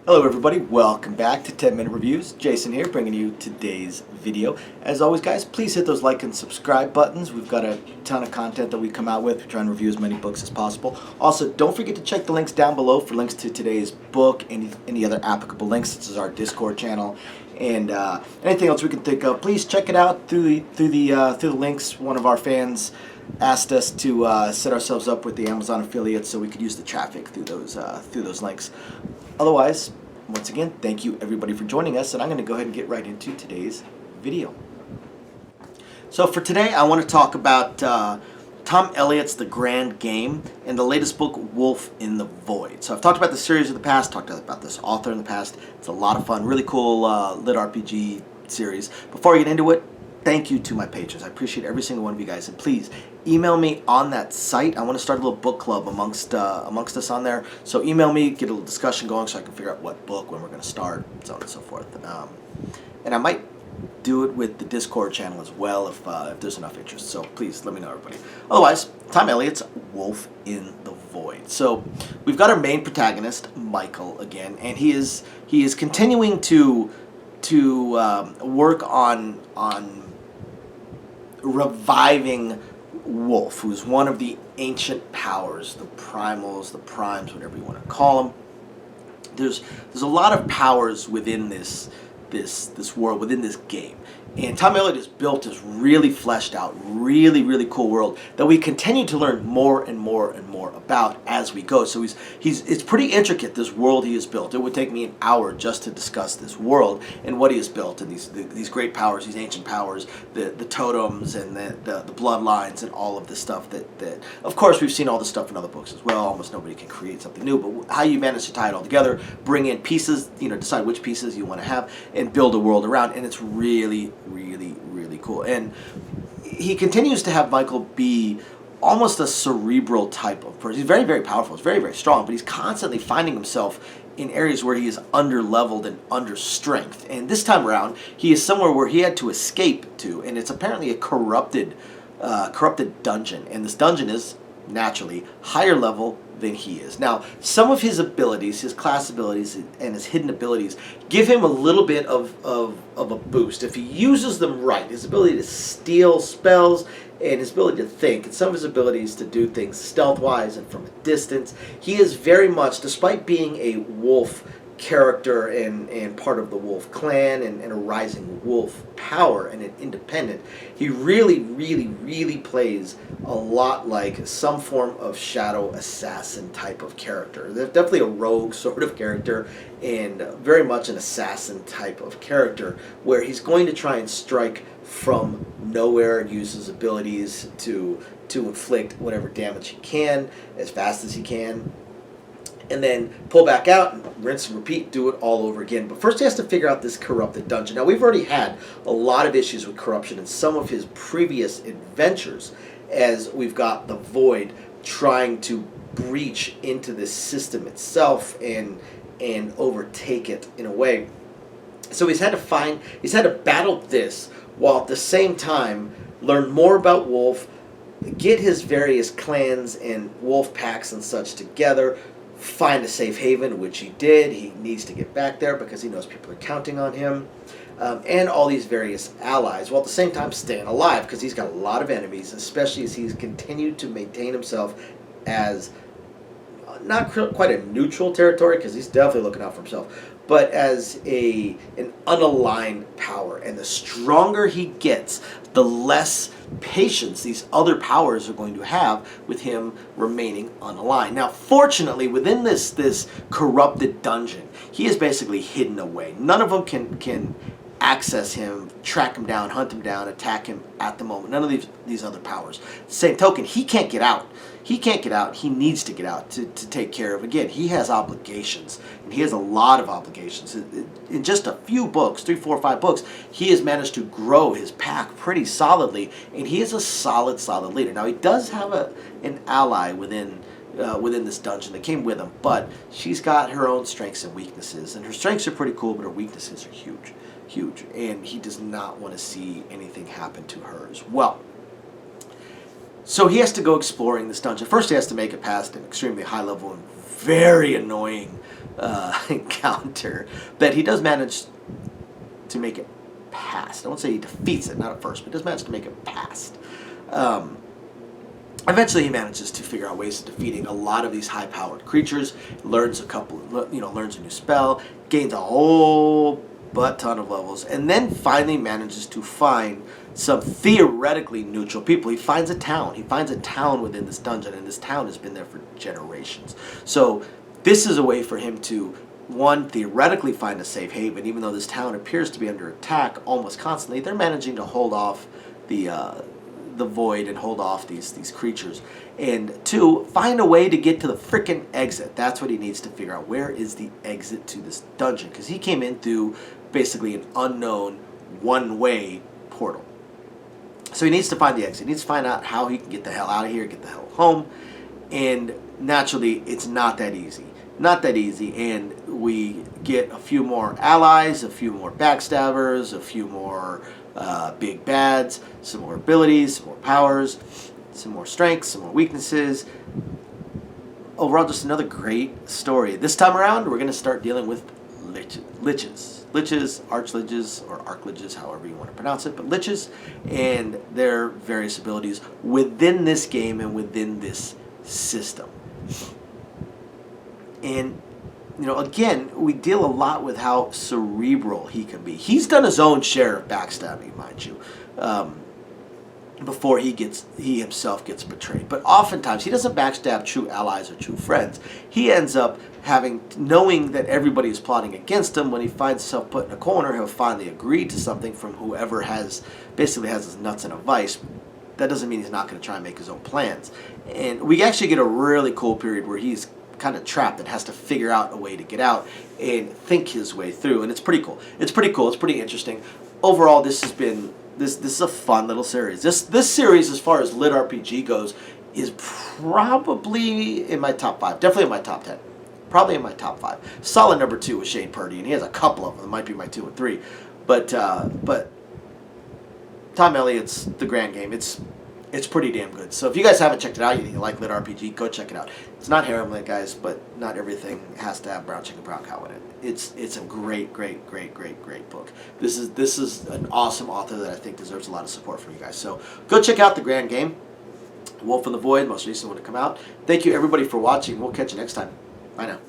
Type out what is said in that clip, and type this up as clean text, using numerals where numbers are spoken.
Hello everybody, welcome back to 10 Minute Reviews. Jason here bringing you today's video. As always guys, please hit those like and subscribe buttons. We've got a ton of content that we come out with. We're trying to review as many books as possible. Also, don't forget to check the links down below for links to today's book, any other applicable links. This is our Discord channel, and anything else we can think of. Please check it out through the links. One of our fans asked us to set ourselves up with the Amazon affiliates so we could use the traffic through those links. Otherwise, once again, thank you everybody for joining us, and I'm going to go ahead and get right into today's video. So for today, I want to talk about Tom Elliott's The Grand Game and the latest book, Wolf in the Void. So I've talked about this series in the past, talked about this author in the past. It's a lot of fun, really cool lit RPG series. Before I get into it, thank you to my patrons. I appreciate every single one of you guys, and please email me on that site. I want to start a little book club amongst us on there. So email me, get a little discussion going, so I can figure out what book, when we're going to start, so on and so forth. And I might do it with the Discord channel as well if there's enough interest. So please let me know, everybody. Otherwise, Tom Elliott's Wolf in the Void. So we've got our main protagonist, Michael, again, and he is continuing to work on reviving Wolf, who's one of the ancient powers, the primals, the primes, whatever you want to call them. There's a lot of powers within this world, within this game. And Tom Elliott has built this really fleshed out, really cool world that we continue to learn more and more and more about as we go. So it's pretty intricate, this world he has built. It would take me an hour just to discuss this world and what he has built, and these great powers, these ancient powers, the totems and the bloodlines and all of this stuff that of course we've seen all this stuff in other books as well. Almost nobody can create something new, but how you manage to tie it all together, bring in pieces, decide which pieces you want to have and build a world around, and it's really cool. And he continues to have Michael be almost a cerebral type of person. He's very powerful. He's very strong, but he's constantly finding himself in areas where he is under-leveled and under-strength. And this time around, he is somewhere where he had to escape to, and it's apparently a corrupted dungeon. And this dungeon is naturally higher level than he is. Now, some of his abilities, his class abilities and his hidden abilities, give him a little bit of a boost if he uses them right. His ability to steal spells and his ability to think, and some of his abilities to do things stealth-wise and from a distance. He is very much, despite being a wolf character and part of the wolf clan and a rising wolf power and an independent, he really plays a lot like some form of shadow assassin type of character. There's definitely a rogue sort of character and very much an assassin type of character, where he's going to try and strike from nowhere and use his abilities to inflict whatever damage he can as fast as he can, and then pull back out and rinse and repeat, do it all over again. But first he has to figure out this corrupted dungeon. Now, we've already had a lot of issues with corruption in some of his previous adventures, as we've got the Void trying to breach into this system itself and overtake it in a way. So he's had to battle this, while at the same time learn more about Wolf, get his various clans and wolf packs and such together, find a safe haven, which he did. He needs to get back there because he knows people are counting on him, and all these various allies, while at the same time staying alive, because he's got a lot of enemies, especially as he's continued to maintain himself as not quite a neutral territory, because he's definitely looking out for himself, but as an unaligned power. And the stronger he gets, the less patience these other powers are going to have with him remaining unaligned. Now, fortunately, within this corrupted dungeon, he is basically hidden away. None of them can access him, track him down, hunt him down, attack him at the moment. None of these other powers. Same token, he can't get out. He can't get out. He needs to get out to take care of. Again, he has obligations, and he has a lot of obligations. In just a few books, 3, 4, 5 books, he has managed to grow his pack pretty solidly, and he is a solid leader. Now, he does have an ally within this dungeon that came with him, but she's got her own strengths and weaknesses, and her strengths are pretty cool, but her weaknesses are huge, and he does not want to see anything happen to her as well. So he has to go exploring this dungeon. First, he has to make it past an extremely high level and very annoying encounter that he does manage to make it past. I won't say he defeats it, not at first, but he does manage to make it past. Eventually, he manages to figure out ways of defeating a lot of these high-powered creatures. Learns learns a new spell, gains a whole ton of levels, and then finally manages to find some theoretically neutral people. He finds a town. He finds a town within this dungeon, and this town has been there for generations. So this is a way for him to, one, theoretically find a safe haven, even though this town appears to be under attack almost constantly. They're managing to hold off the void and hold off these creatures. And two, find a way to get to the frickin' exit. That's what he needs to figure out. Where is the exit to this dungeon? Because he came in through basically an unknown one-way portal. So he needs to find the exit. He needs to find out how he can get the hell out of here, get the hell home. And naturally, it's not that easy. Not that easy. And we get a few more allies, a few more backstabbers, a few more big bads, some more abilities, some more powers, some more strengths, some more weaknesses. Overall, just another great story. This time around, we're going to start dealing with liches. Liches, archliches, or archliches, however you want to pronounce it, but liches and their various abilities within this game and within this system. And, again, we deal a lot with how cerebral he can be. He's done his own share of backstabbing, mind you, before he himself gets betrayed. But oftentimes, he doesn't backstab true allies or true friends. He ends up knowing that everybody is plotting against him. When he finds himself put in a corner, he'll finally agree to something from whoever basically has his nuts in a vice. That doesn't mean he's not going to try and make his own plans. And we actually get a really cool period where he's kind of trapped and has to figure out a way to get out and think his way through. And it's pretty cool. It's pretty interesting. Overall, this is a fun little series. This series, as far as lit RPG goes, is probably in my top 5. Definitely in my top 10. Probably in my top 5. Solid number 2 was Shane Purdy, and he has a couple of them. It might be my 2 and 3. But Tom Elliott's The Grand Game. It's pretty damn good. So if you guys haven't checked it out, you like lit RPG, go check it out. It's not harem lit, guys, but not everything has to have brown chicken, brown cow in it. It's a great book. This is an awesome author that I think deserves a lot of support from you guys. So go check out The Grand Game. Wolf in the Void, most recent one to come out. Thank you everybody for watching. We'll catch you next time. Bye now.